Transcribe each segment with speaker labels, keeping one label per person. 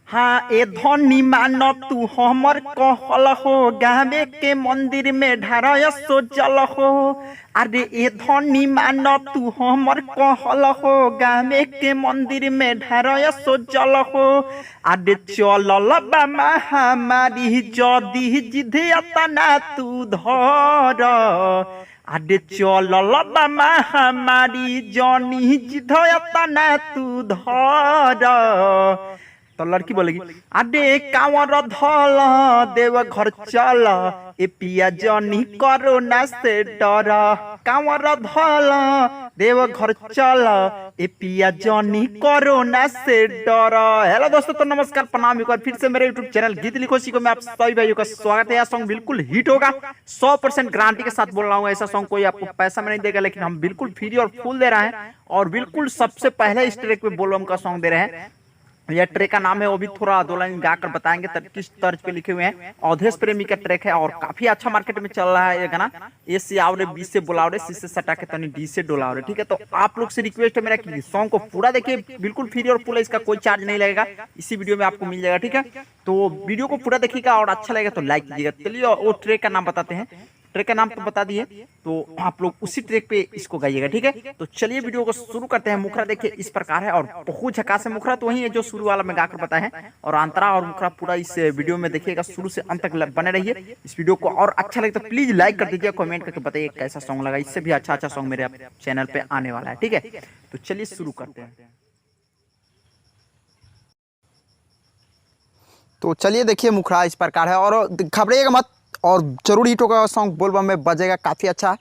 Speaker 1: हाँ ए धनी मान तू हमर कहल हो गावे के मंदिर में ढारय सो जल हो। अरे ए धनी मान तू हमर कहल हो गावे के मंदिर में ढारय सो जल हो। अरे चलल बा महामारी जदी जिधेयतना तू धर। अरे चलल बा महामारी जनी जिधेयतना तू धर। तो लड़की बोलेगी अरे कांवर धल देव घर चल ए पिया जनी कोरोना से डर। कांवर धल देव घर चल ए पिया जनी कोरोना से डर। हेलो दोस्तों, तो नमस्कार प्रणाम। एक बार फिर से मेरे यूट्यूब चैनल गीत लिखो सीखो में आप सभी भाइयों का स्वागत है। यह सॉन्ग बिल्कुल हिट होगा, 100% गारंटी के साथ बोल रहा हूँ। ऐसा सॉन्ग कोई आपको पैसा में नहीं देगा, लेकिन हम बिल्कुल फ्री और फुल दे रहे हैं और बिल्कुल सबसे पहले इस ट्रैक पे बोलबम का सॉन्ग दे रहे हैं। यह ट्रैक का नाम है, वो भी थोड़ा दो लाइन गाकर बताएंगे किस तर्ज पे लिखे हुए हैं। अवधेश प्रेमी का ट्रैक है और काफी अच्छा मार्केट में चल रहा है ये गाना। ए से आवरे बी से बुलावरे सी से सटा के तनी डी से डोलावरे। ठीक है, तो आप लोग से रिक्वेस्ट है मेरा कि सॉन्ग को पूरा देखिए, बिल्कुल फ्री और फुल है, इसका कोई चार्ज नहीं लगेगा, इसी वीडियो में आपको मिल जाएगा। ठीक है, तो वीडियो को पूरा देखिएगा और अच्छा लगेगा तो लाइक कीजिएगा। चलिए वो ट्रैक का नाम बताते हैं। ट्रैक का नाम तो बता दिए, तो आप लोग उसी ट्रैक पे इसको गाइएगा। ठीक है, तो चलिए वीडियो को शुरू करते हैं। मुखरा देखिए इस प्रकार है और बहुत झकास है। मुखरा तो वही है जो शुरू वाला में गाकर बताया है, और अंतरा और मुखरा पूरा इस वीडियो में देखिएगा, शुरू से अंत तक बने रहिए। इस वीडियो को और अच्छा लगे तो प्लीज लाइक कर दीजिए, कमेंट करके बताइए कैसा सॉन्ग लगा। इससे भी अच्छा सॉन्ग मेरे चैनल पे आने वाला है। ठीक है, तो चलिए शुरू करते हैं।
Speaker 2: तो चलिए देखिए मुखरा इस प्रकार है और घबराइएगा मत, और जरूर हिट होगा सॉन्ग, बोलबम में बजेगा। काफ़ी अच्छा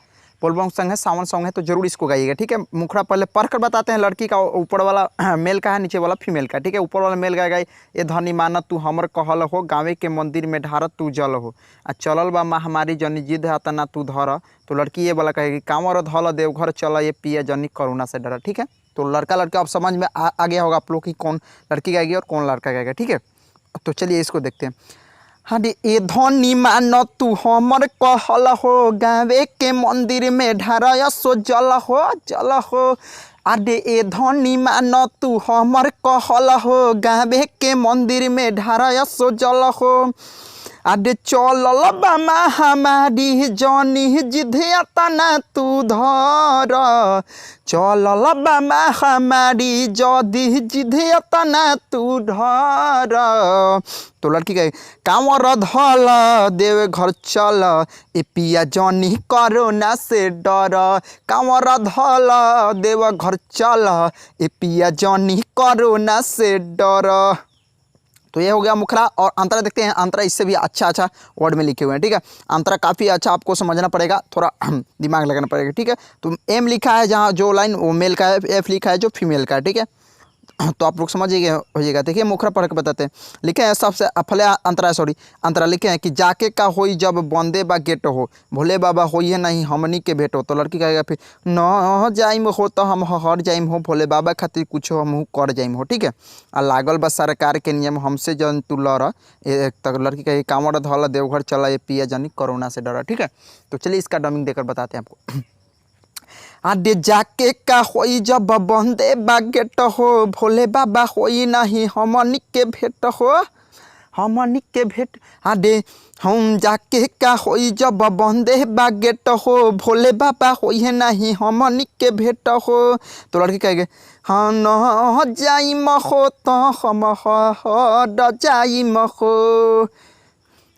Speaker 2: बोलबम सॉन्ग है, सावन सॉन्ग है, तो जरूर इसको गाइएगा। ठीक है, मुखरा पहले पढ़ कर बताते हैं। लड़की का ऊपर वाला मेल का है, नीचे वाला फीमेल का। ठीक है, ऊपर वाला मेल गाएगा ये धनी मानत तू हमर कहल हो गावे के मंदिर में ढारत तू जल हो। आ चलल बा महामारी जनी जिद है तना तू धर। तो लड़की ये वाला कहेगी कांवर धल देवघर चल ये पिया जनी कोरोना से डरा। ठीक है, तो लड़का लड़का अब समझ में आ गया होगा आप लोग की कौन लड़की गाएगी और कौन लड़का गाएगा। ठीक है, तो चलिए इसको देखते हैं। अरे ए धनी मान तू हमर कहल हो गावे के मंदिर में ढारय सो जल हो। अरे ए धनी मान तू हमर कहल हो गावे के मंदिर में ढारय सो जल हो। अरे चलल बा महामारी जनी जिधेयतना तू धर। चलल बा महामारी जदी जिधेयतना तू धर। तो लड़की कहे कांवर धल देव घर चल ए पिया जनी कोरोना से डर। कांवर धल देव घर चल ए पिया जनी कोरोना से डर। तो ये हो गया मुखरा। और अंतरा देखते हैं, अंतरा इससे भी अच्छा वर्ड में लिखे हुए हैं। ठीक है, अंतरा काफ़ी अच्छा आपको समझना पड़ेगा, थोड़ा दिमाग लगाना पड़ेगा। ठीक है, तो एम लिखा है जहाँ जो लाइन वो मेल का है, एफ लिखा है जो फीमेल का है। ठीक है, तो आप लोग समझिएगा हो जाएगा। देखिए मुखरा पढ़ के बताते हैं। लिखे हैं सबसे फले अंतरा लिखे हैं कि जाके का होई जब बंदे बा गेट हो भोले बाबा होई है नहीं हमनी के भेंट हो। तो लड़की कहेगा फिर न जाइम हो तो हम हर जाइम हो भोले बाबा खातिर कुछ हम कर जाइम हो। ठीक है, आ लागल बा सरकार के नियम हमसे जन तू लड़। तक लड़की कहेगी कांवर धल देवघर चला ये पिया जनी कोरोना से डरा। ठीक है, तो चलिए इसका डमिंग देकर बताते हैं आपको। अरे जाके का होई जब बंदे बा गेट हो भोले बाबा होई नहीं हमनी के भेंट हो। हमनी के भेंट अरे हम जाके का होई जब बंदे बा गेट हो भोले बाबा होई है नहीं हमनी के भेंट हो। तो लड़की कहेगे हाँ न जाइम हो तो हम हर जाइम हो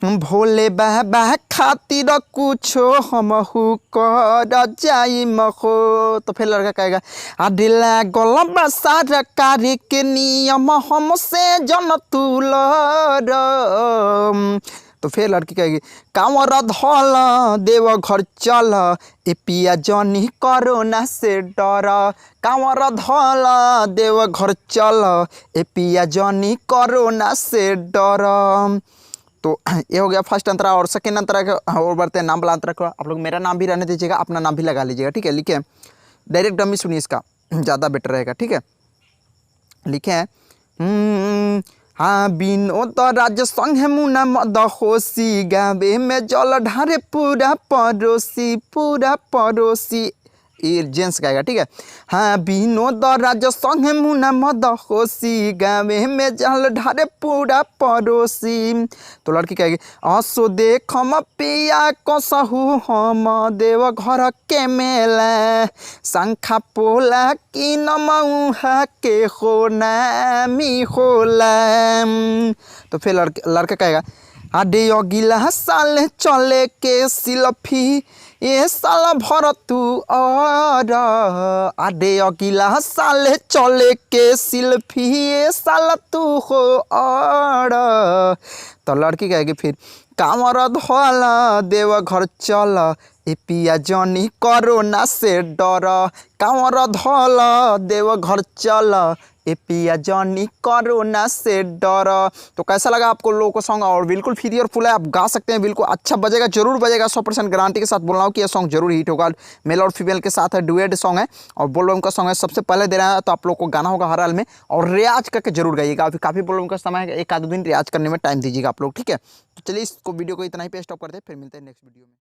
Speaker 2: भोले बाबा खातिर कुछ हमहू कर जाइम हो। तो फिर लड़का कहेगा अरे लागल बा सरकार के नियम हमसे जन तू लड़। तो फिर लड़की कहेगी कांवर धल देव घर चल ए पिया जनी कोरोना से डर। कांवर धल देव घर चल ए पिया जनी कोरोना से डर। तो ये हो गया फर्स्ट अंतरा। और सेकेंड अंतरा का और बढ़ते हैं नाम वाला अंतरा को। आप लोग मेरा नाम भी रहने दीजिएगा, अपना नाम भी लगा लीजिएगा। ठीक है, लिखे डायरेक्ट डमी सुनिए, इसका ज़्यादा बेटर रहेगा। ठीक है, लिखे हैं हाँ विनोद राज संग मुना मद होशी गावे में जल ढारे पूरा पड़ोसी ये जेंट्स गाएगा, ठीक है। हाँ, विनोद राज संगे मुना मद होशी गावे में जल ढारे पूरा पड़ोसी। तो लड़की कहेगी असो देख हम पिया कसहु हम देव घर के मेला शंखा पोला कि नमऊहा के हो नामी होला। तो फिर लड़का कहेगा आडे अगिला साल चले के सिलफी ये साल भर तू और आडे अगिला साल चले के सिलफी ये साल तू हो और। तो लड़की कहेगी फिर कामर धोल देव घर चल ए पिया जनी कोरोना से डर कामर धोल देव घर चल ए पिया जनी कोरोना से डर। तो कैसा लगा आपको लोगों को सॉन्ग? और बिल्कुल फ्री और फुल है, आप गा सकते हैं, बिल्कुल अच्छा बजेगा, जरूर बजेगा, 100% गारंटी के साथ बोल रहा हूँ कि यह सॉन्ग जरूर हिट होगा। मेल और फीमेल के साथ है, डुएट सॉन्ग है और बोलबम का सॉन्ग है, सबसे पहले दे रहा है, तो आप लोग को गाना होगा हर हाल में और रियाज करके जरूर गाइएगा। अभी काफ़ी बोलबम का समय है, एक आध दिन रियाज करने में टाइम दीजिएगा आप लोग, ठीक है। तो चलिए इसको वीडियो को इतना ही पे स्टॉप करते हैं, फिर मिलते हैं नेक्स्ट वीडियो में।